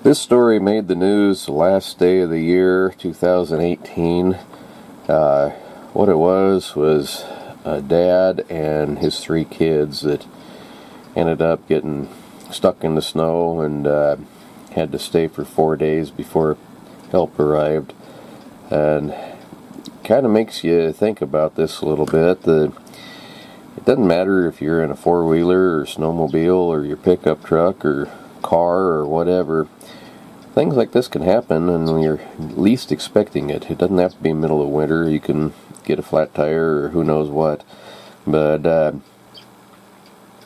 This story made the news the last day of the year, 2018. What it was a dad and his 3 kids that ended up getting stuck in the snow and had to stay for 4 days before help arrived. And kind of makes you think about this a little bit. It doesn't matter if you're in a 4-wheeler or snowmobile or your pickup truck or car or whatever. Things like this can happen and when you're least expecting it. It doesn't have to be middle of winter. You can get a flat tire or who knows what. But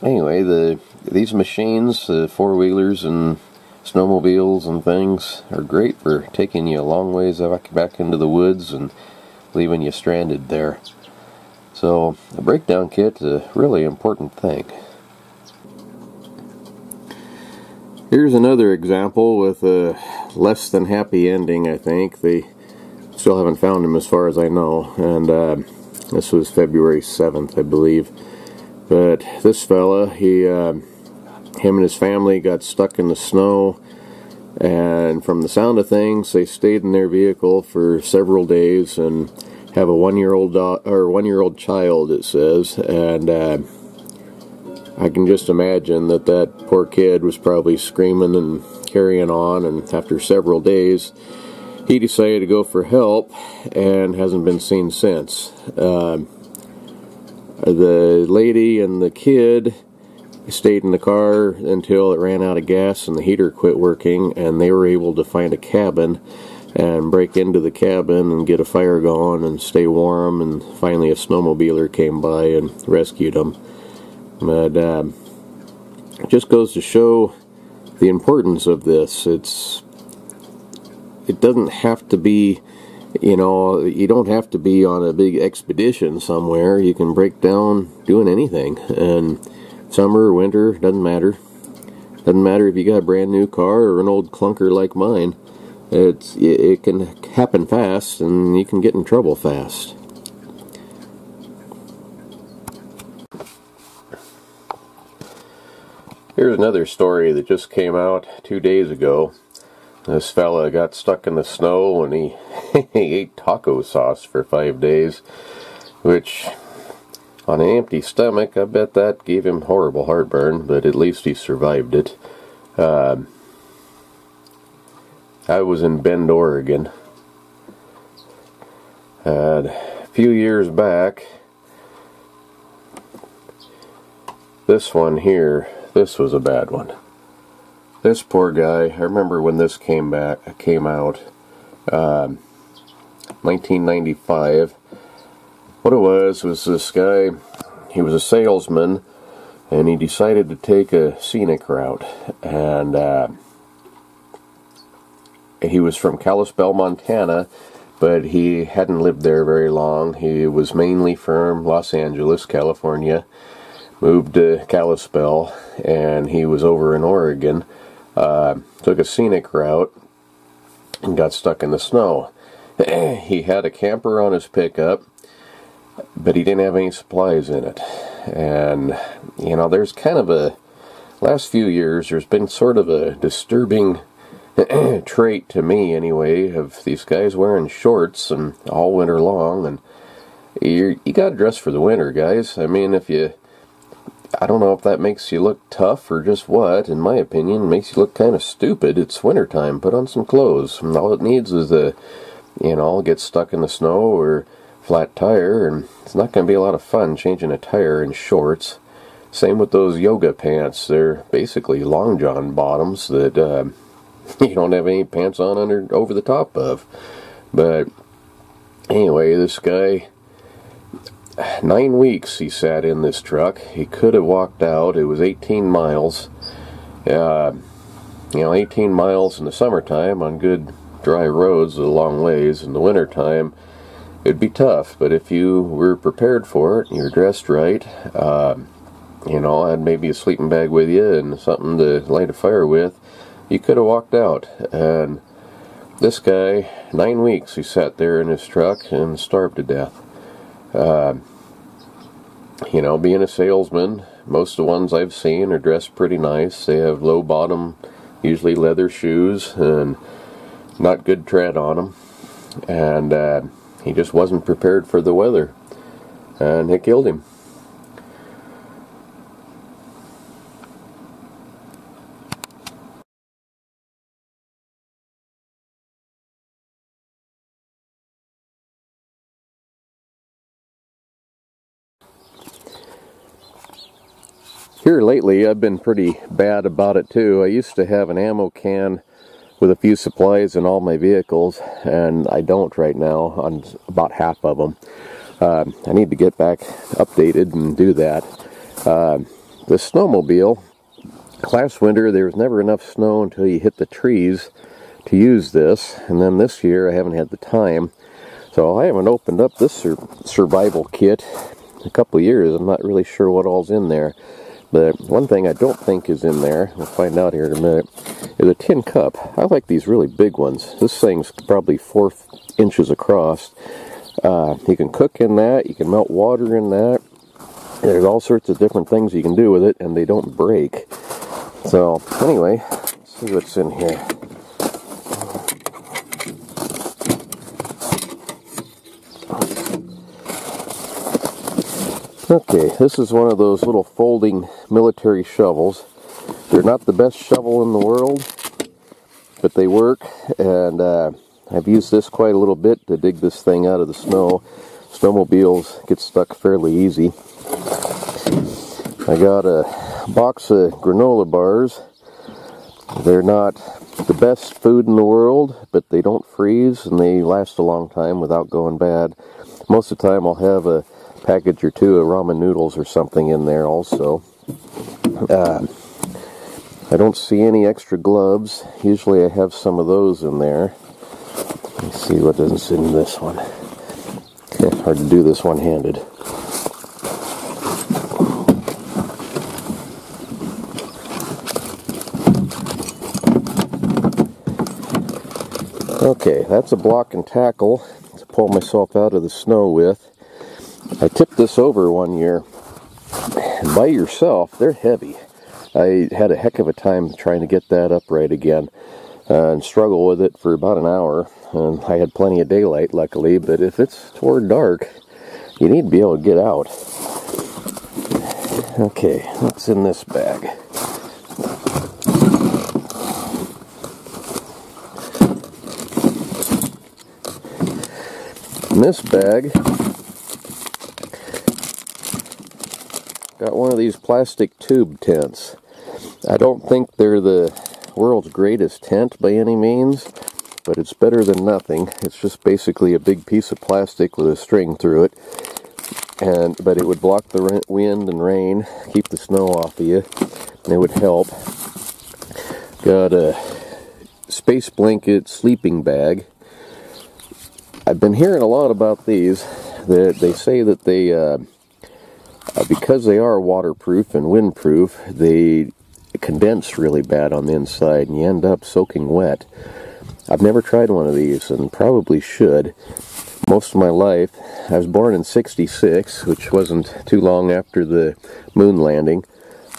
anyway, these machines, 4-wheelers and snowmobiles and things, are great for taking you a long ways back into the woods and leaving you stranded there. So a breakdown kit is a really important thing. Here's another example with a less than happy ending, I think. They still haven't found him as far as I know, and this was February 7th, I believe. But this fella, him and his family got stuck in the snow, and from the sound of things, they stayed in their vehicle for several days and have a 1-year-old child, it says, and I can just imagine that poor kid was probably screaming and carrying on, and after several days he decided to go for help and hasn't been seen since. The lady and the kid stayed in the car until it ran out of gas and the heater quit working, and they were able to find a cabin and break into the cabin and get a fire going and stay warm, and finally a snowmobiler came by and rescued them. But it just goes to show the importance of this. It doesn't have to be, you don't have to be on a big expedition somewhere. You can break down doing anything. And summer or winter, doesn't matter. Doesn't matter if you got a brand new car or an old clunker like mine. It can happen fast, and you can get in trouble fast. Here's another story that just came out 2 days ago. This fella got stuck in the snow and he ate taco sauce for 5 days, which on an empty stomach, I bet that gave him horrible heartburn, but at least he survived it. I was in Bend, Oregon, and a few years back, this one here, this was a bad one. This poor guy, I remember when this came out, 1995. What it was this guy, he was a salesman, and he decided to take a scenic route, and he was from Kalispell, Montana, but he hadn't lived there very long. He was mainly from Los Angeles, California. Moved to Kalispell, and he was over in Oregon. Took a scenic route and got stuck in the snow. He had a camper on his pickup, but he didn't have any supplies in it. And, there's kind of last few years, there's been sort of a disturbing trait to me, anyway, of these guys wearing shorts and all winter long. And you got to dress for the winter, guys. I mean, I don't know if that makes you look tough or just what. In my opinion, it makes you look kind of stupid. It's wintertime. Put on some clothes. And all it needs is get stuck in the snow or flat tire, and it's not going to be a lot of fun changing a tire in shorts. Same with those yoga pants. They're basically long john bottoms that you don't have any pants on over the top of. But anyway, this guy, 9 weeks he sat in this truck. He could have walked out. It was 18 miles. 18 miles in the summertime on good dry roads is a long ways. In the wintertime, it'd be tough. But if you were prepared for it, you're dressed right, had maybe a sleeping bag with you and something to light a fire with, you could have walked out. And this guy, 9 weeks he sat there in his truck and starved to death. Being a salesman, most of the ones I've seen are dressed pretty nice. They have low bottom usually leather shoes, and not good tread on them. And he just wasn't prepared for the weather, and it killed him. Here lately, I've been pretty bad about it too. I used to have an ammo can with a few supplies in all my vehicles, and I don't right now on about half of them. I need to get back updated and do that. The snowmobile, last winter there was never enough snow until you hit the trees to use this, and then this year I haven't had the time. So I haven't opened up this survival kit in a couple of years. I'm not really sure what all's in there. But one thing I don't think is in there, we'll find out here in a minute, is a tin cup. I like these really big ones. This thing's probably 4 inches across. You can cook in that, you can melt water in that. There's all sorts of different things you can do with it, and they don't break. So, anyway, let's see what's in here. Okay, this is one of those little folding military shovels. They're not the best shovel in the world, but they work, and I've used this quite a little bit to dig this thing out of the snow. Snowmobiles get stuck fairly easy. I got a box of granola bars. They're not the best food in the world, but they don't freeze, and they last a long time without going bad. Most of the time I'll have a package or two of ramen noodles or something in there also. I don't see any extra gloves. Usually I have some of those in there. Let me see what doesn't sit in this one. Hard to do this one-handed. Okay, that's a block and tackle to pull myself out of the snow with. I tipped this over one year. By yourself, they're heavy. I had a heck of a time trying to get that upright again and struggle with it for about an hour. And I had plenty of daylight, luckily, but if it's toward dark, you need to be able to get out. Okay, what's in this bag? In this bag, got one of these plastic tube tents. I don't think they're the world's greatest tent by any means, but it's better than nothing. It's just basically a big piece of plastic with a string through it, but it would block the wind and rain, keep the snow off of you, and it would help. Got a space blanket sleeping bag. I've been hearing a lot about these. That they say that they because they are waterproof and windproof, they condense really bad on the inside and you end up soaking wet. I've never tried one of these and probably should. Most of my life, I was born in '66, which wasn't too long after the moon landing.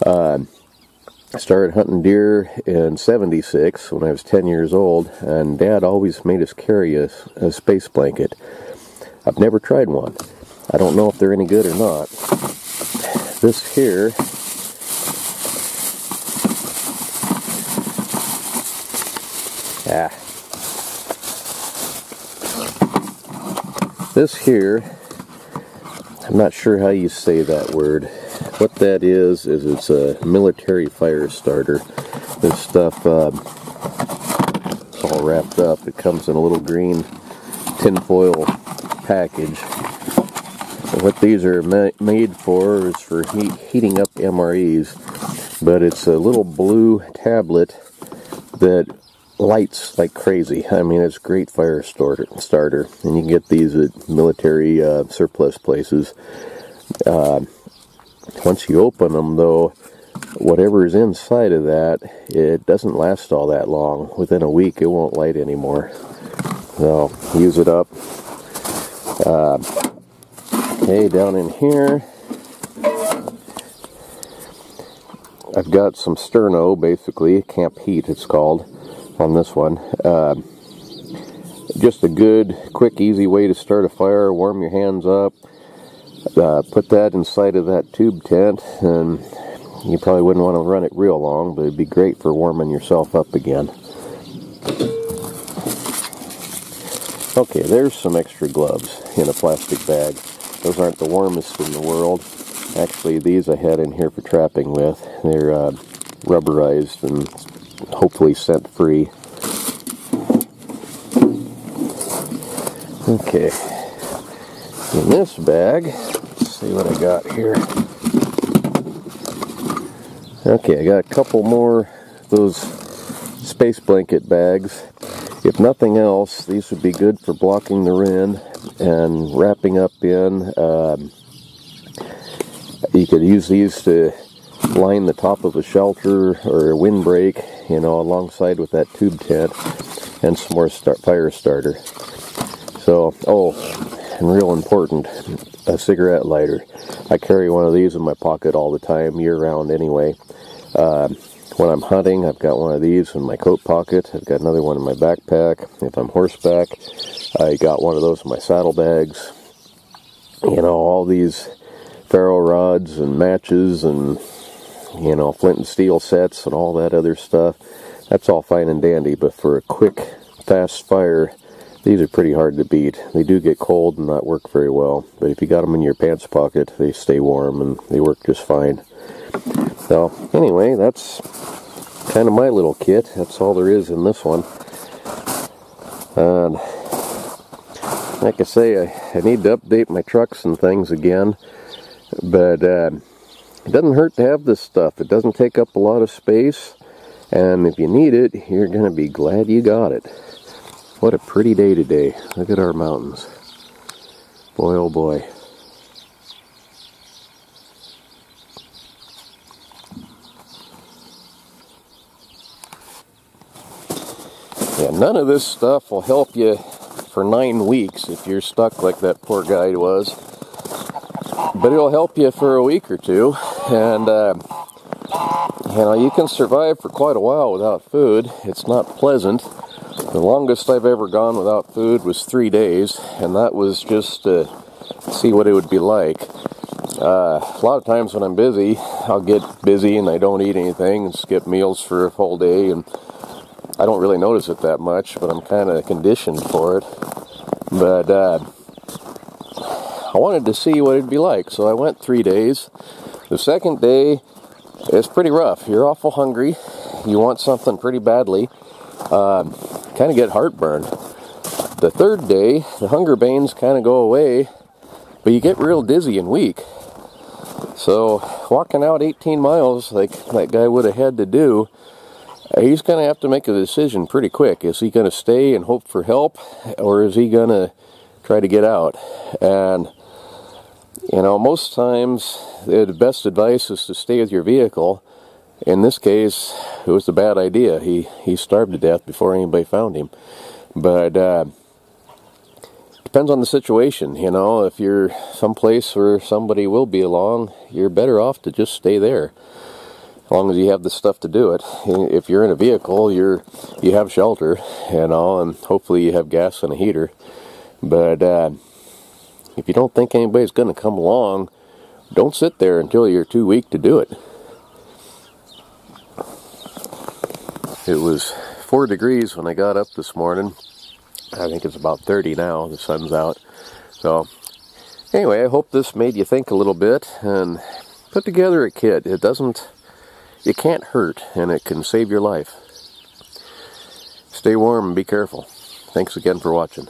I started hunting deer in '76 when I was 10 years old, and Dad always made us carry a space blanket. I've never tried one. I don't know if they're any good or not. This here this here, I'm not sure how you say that word. What that is it's a military fire starter. This stuff it's all wrapped up. It comes in a little green tinfoil package. And what these are made for is for heating up MREs, but it's a little blue tablet that lights like crazy. I mean, it's a great fire starter, and you can get these at military surplus places. Once you open them, though, whatever is inside of that, it doesn't last all that long. Within a week, it won't light anymore. So, use it up. Okay, down in here, I I've got some sterno, basically, Camp Heat it's called, on this one. Just a good, quick, easy way to start a fire, warm your hands up. Put that inside of that tube tent, and you probably wouldn't want to run it real long, but it'd be great for warming yourself up again. Okay, there's some extra gloves in a plastic bag. Those aren't the warmest in the world. Actually, these I had in here for trapping with. They're rubberized and hopefully scent free. Okay, in this bag, let's see what I got here. Okay, I got a couple more of those space blanket bags. If nothing else, these would be good for blocking the wind and wrapping up in. You could use these to line the top of a shelter or a windbreak, you know, alongside with that tube tent, and some more fire starter. So, oh, and real important, a cigarette lighter. I carry one of these in my pocket all the time, year-round anyway. When I'm hunting, I've got one of these in my coat pocket. I've got another one in my backpack. If I'm horseback, I got one of those in my saddlebags. You know, all these ferro rods and matches and, you know, flint and steel sets and all that other stuff. That's all fine and dandy, but for a quick, fast fire, these are pretty hard to beat. They do get cold and not work very well, but if you got them in your pants pocket, they stay warm and they work just fine. So, anyway, that's kind of my little kit. That's all there is in this one. And like I say, I need to update my trucks and things again. But it doesn't hurt to have this stuff. It doesn't take up a lot of space. And if you need it, you're going to be glad you got it. What a pretty day today. Look at our mountains. Boy, oh boy. Yeah, none of this stuff will help you for 9 weeks if you're stuck like that poor guy was. But it'll help you for a week or two. And, you know, you can survive for quite a while without food. It's not pleasant. The longest I've ever gone without food was 3 days. And that was just to see what it would be like. A lot of times when I'm busy, I'll get busy and I don't eat anything and skip meals for a whole day. And I don't really notice it that much, but I'm kind of conditioned for it. But I wanted to see what it'd be like, so I went 3 days. The second day is pretty rough. You're awful hungry. You want something pretty badly. Kind of get heartburn. The third day, the hunger pains kind of go away, but you get real dizzy and weak. So walking out 18 miles like that guy would have had to do, he's going to have to make a decision pretty quick. Is he going to stay and hope for help, or is he going to try to get out? And, you know, most times the best advice is to stay with your vehicle. In this case, it was a bad idea. He starved to death before anybody found him. But depends on the situation, you know. If you're someplace where somebody will be along, you're better off to just stay there. As long as you have the stuff to do it. If you're in a vehicle, you have shelter, you know, and hopefully you have gas and a heater. But if you don't think anybody's going to come along, don't sit there until you're too weak to do it. It was 4 degrees when I got up this morning. I think it's about 30 now. The sun's out. So, anyway, I hope this made you think a little bit and put together a kit. It can't hurt, and it can save your life. Stay warm and be careful. Thanks again for watching.